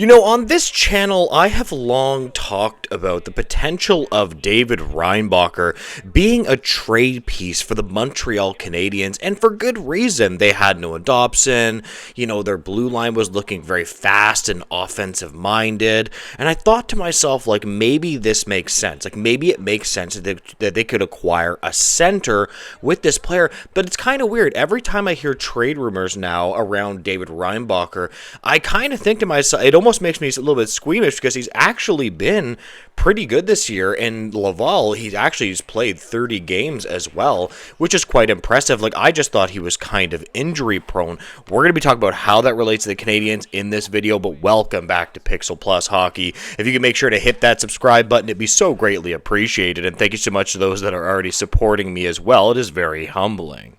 You know, on this channel, I have long talked about the potential of David Reinbacher being a trade piece for the Montreal Canadiens, and for good reason. They had Noah Dobson, their blue line was looking very fast and offensive-minded, and I thought to myself, maybe this makes sense. Maybe it makes sense that they could acquire a center with this player, but it's kind of weird. Every time I hear trade rumors now around David Reinbacher, I kind of think to myself, it almost makes me a little bit squeamish because he's actually been pretty good this year. In Laval, he's played 30 games as well, which is quite impressive. I just thought he was kind of injury prone. We're going to be talking about how that relates to the Canadiens in this video, but welcome back to Pixel Plus Hockey. If you can make sure to hit that subscribe button, it'd be so greatly appreciated, and thank you so much to those that are already supporting me as well. It is very humbling.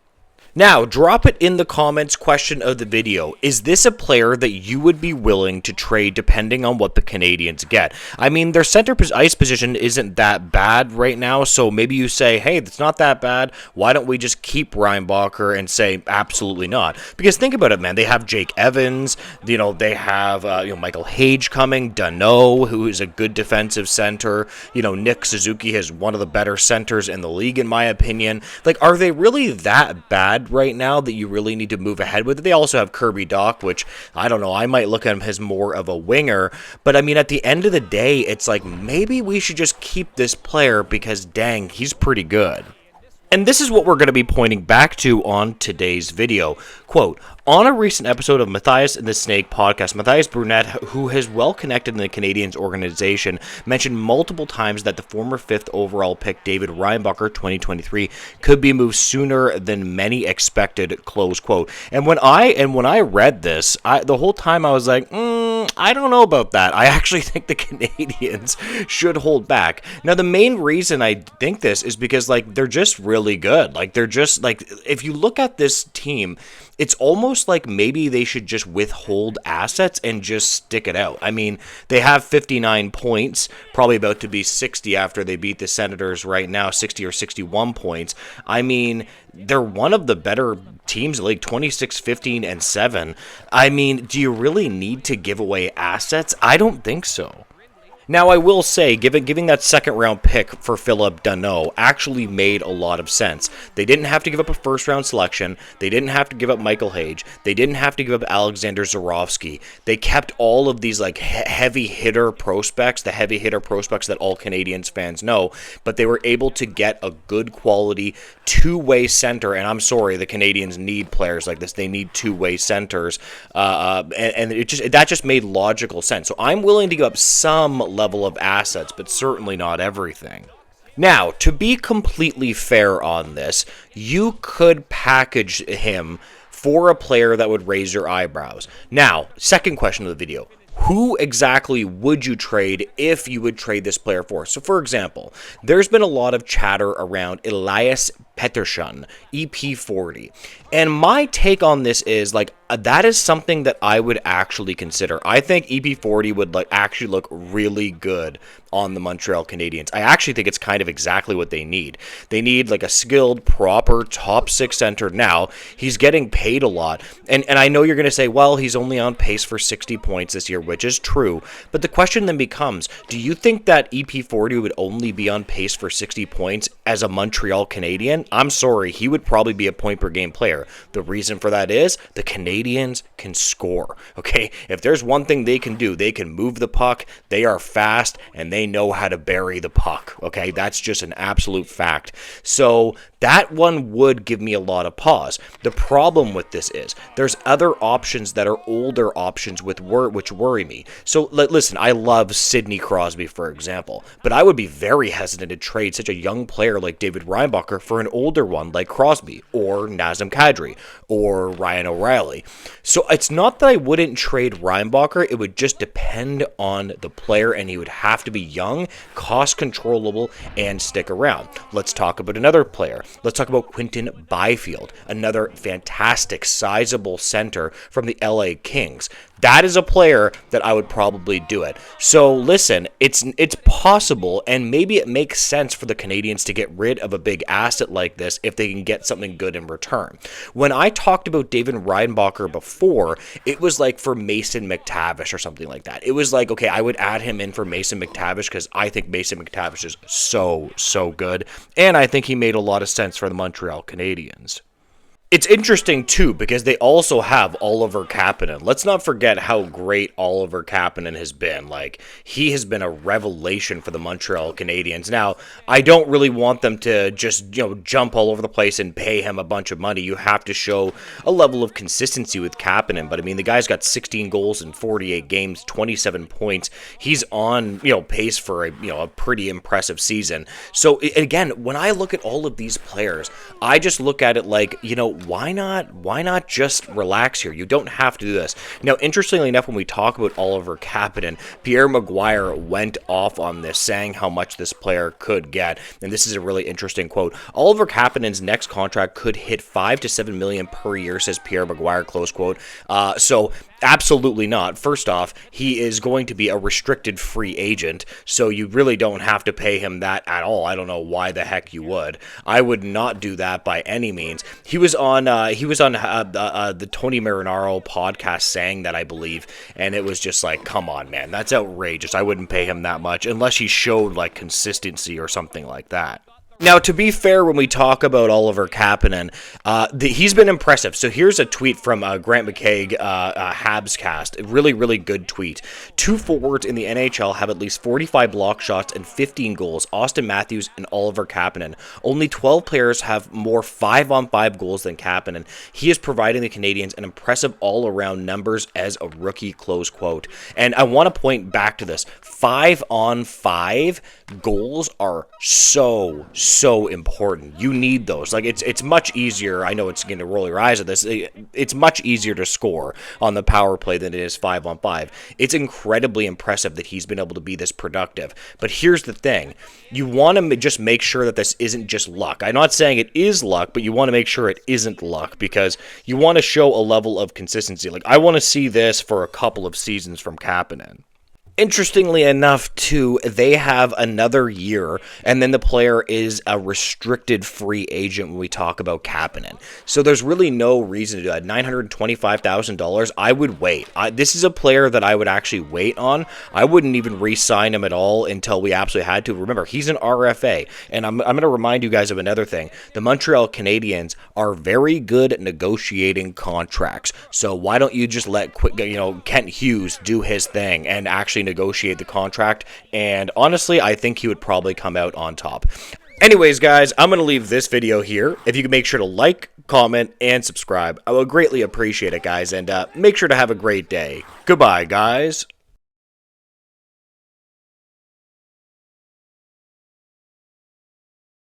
Now, drop it in the comments. Question of the video: is this a player that you would be willing to trade depending on what the Canadiens get? I mean, their center ice position isn't that bad right now, so maybe you say, hey, it's not that bad. Why don't we just keep Reinbacher and say absolutely not? Because think about it, man. They have Jake Evans. They have Michael Hage coming. Danault, who is a good defensive center. Nick Suzuki is one of the better centers in the league, in my opinion. Are they really that bad right now that you really need to move ahead with it? They also have Kirby Dach, which I don't know, I might look at him as more of a winger, but I mean, at the end of the day, it's maybe we should just keep this player because dang, he's pretty good. And this is what we're going to be pointing back to on today's video. Quote, on a recent episode of Matthias and the Snake podcast, Mathias Brunet, who is well connected in the Canadiens organization, mentioned multiple times that the former 5th overall pick David Reinbacher 2023 could be moved sooner than many expected, close quote. And when I read this, the whole time I was like, I don't know about that. I actually think the Canadiens should hold back. Now, the main reason I think this is because they're just really good. They're just if you look at this team, it's almost like maybe they should just withhold assets and just stick it out. I mean, they have 59 points, probably about to be 60 after they beat the Senators right now, 60 or 61 points. I mean, they're one of the better teams in the league, 26, 15, and 7. I mean, do you really need to give away assets? I don't think so. Now, I will say, giving that second-round pick for Philip Danault actually made a lot of sense. They didn't have to give up a first-round selection. They didn't have to give up Michael Hage. They didn't have to give up Alexander Zurovsky. They kept all of these heavy hitter prospects, the heavy hitter prospects that all Canadiens fans know, but they were able to get a good quality two-way center. And I'm sorry, the Canadiens need players like this. They need two-way centers, and that just made logical sense. So I'm willing to give up some level of assets, but certainly not everything. Now, to be completely fair on this, you could package him for a player that would raise your eyebrows. Now, second question of the video: who exactly would you trade if you would trade this player for? So, for example, there's been a lot of chatter around Elias Pettersson, EP40. And my take on this is, that is something that I would actually consider. I think EP40 would actually look really good on the Montreal Canadiens. I actually think it's kind of exactly what they need. They need a skilled, proper top 6 center. Now, he's getting paid a lot. And I know you're going to say, well, he's only on pace for 60 points this year, which is true. But the question then becomes, do you think that EP40 would only be on pace for 60 points as a Montreal Canadien? I'm sorry, he would probably be a point per game player. The reason for that is the Canadiens can score. Okay, if there's one thing they can do, they can move the puck. They are fast and they know how to bury the puck. Okay, that's just an absolute fact. So that one would give me a lot of pause. The problem with this is there's other options that are older options which worry me. So listen, I love Sidney Crosby, for example, but I would be very hesitant to trade such a young player like David Reinbacher for an older one like Crosby or Nazem Kadri or Ryan O'Reilly. So it's not that I wouldn't trade Reinbacher, it would just depend on the player, and he would have to be young, cost controllable, and stick around. Let's talk about another player. Let's talk about Quinton Byfield, another fantastic, sizable center from the LA Kings. That is a player that I would probably do it. So listen, it's possible, and maybe it makes sense for the Canadiens to get rid of a big asset like this if they can get something good in return. When I talked about David Reinbacher before, it was like for Mason McTavish or something like that. It was like, okay, I would add him in for Mason McTavish because I think Mason McTavish is so good, and I think he made a lot of sense for the Montreal Canadiens. It's interesting, too, because they also have Oliver Kapanen. Let's not forget how great Oliver Kapanen has been. Like, he has been a revelation for the Montreal Canadiens. Now, I don't really want them to just, jump all over the place and pay him a bunch of money. You have to show a level of consistency with Kapanen. But, I mean, the guy's got 16 goals in 48 games, 27 points. He's on, pace for a pretty impressive season. So, again, when I look at all of these players, I just look at it like, why not just relax here? You don't have to do this. Now, interestingly enough, when we talk about Oliver Kapanen, Pierre Maguire went off on this, saying how much this player could get. And this is a really interesting quote. Oliver Kapanen's next contract could hit $5 to $7 million per year, says Pierre Maguire, close quote. So absolutely not. First off, he is going to be a restricted free agent, so you really don't have to pay him that at all. I don't know why the heck you would. I would not do that by any means. He was on the Tony Marinaro podcast saying that, I believe, and it was just like, come on, man, that's outrageous. I wouldn't pay him that much unless he showed like consistency or something like that. Now, to be fair, when we talk about Oliver Kapanen, he's been impressive. So here's a tweet from Grant McKaig, Habs cast. A really, really good tweet. 2 forwards in the NHL have at least 45 block shots and 15 goals. Austin Matthews and Oliver Kapanen. Only 12 players have more 5-on-5 goals than Kapanen. He is providing the Canadiens an impressive all-around numbers as a rookie, close quote. And I want to point back to this. 5-on-5 goals are so important. You need those. Like, it's much easier. I know it's going to roll your eyes at this. It's much easier to score on the power play than it is 5-on-5. It's incredibly impressive that he's been able to be this productive. But here's the thing. You want to just make sure that this isn't just luck. I'm not saying it is luck, but you want to make sure it isn't luck because you want to show a level of consistency. Like, I want to see this for a couple of seasons from Kapanen. Interestingly enough, too, they have another year, and then the player is a restricted free agent when we talk about Kapanen. So there's really no reason to do that. $925,000, I would wait. This is a player that I would actually wait on. I wouldn't even re-sign him at all until we absolutely had to. Remember, he's an RFA, and I'm going to remind you guys of another thing. The Montreal Canadiens are very good at negotiating contracts. So why don't you just let Kent Hughes do his thing and actually negotiate the contract, and honestly, I think he would probably come out on top. Anyways, guys, I'm going to leave this video here. If you can make sure to like, comment, and subscribe, I would greatly appreciate it, guys, and make sure to have a great day. Goodbye, guys.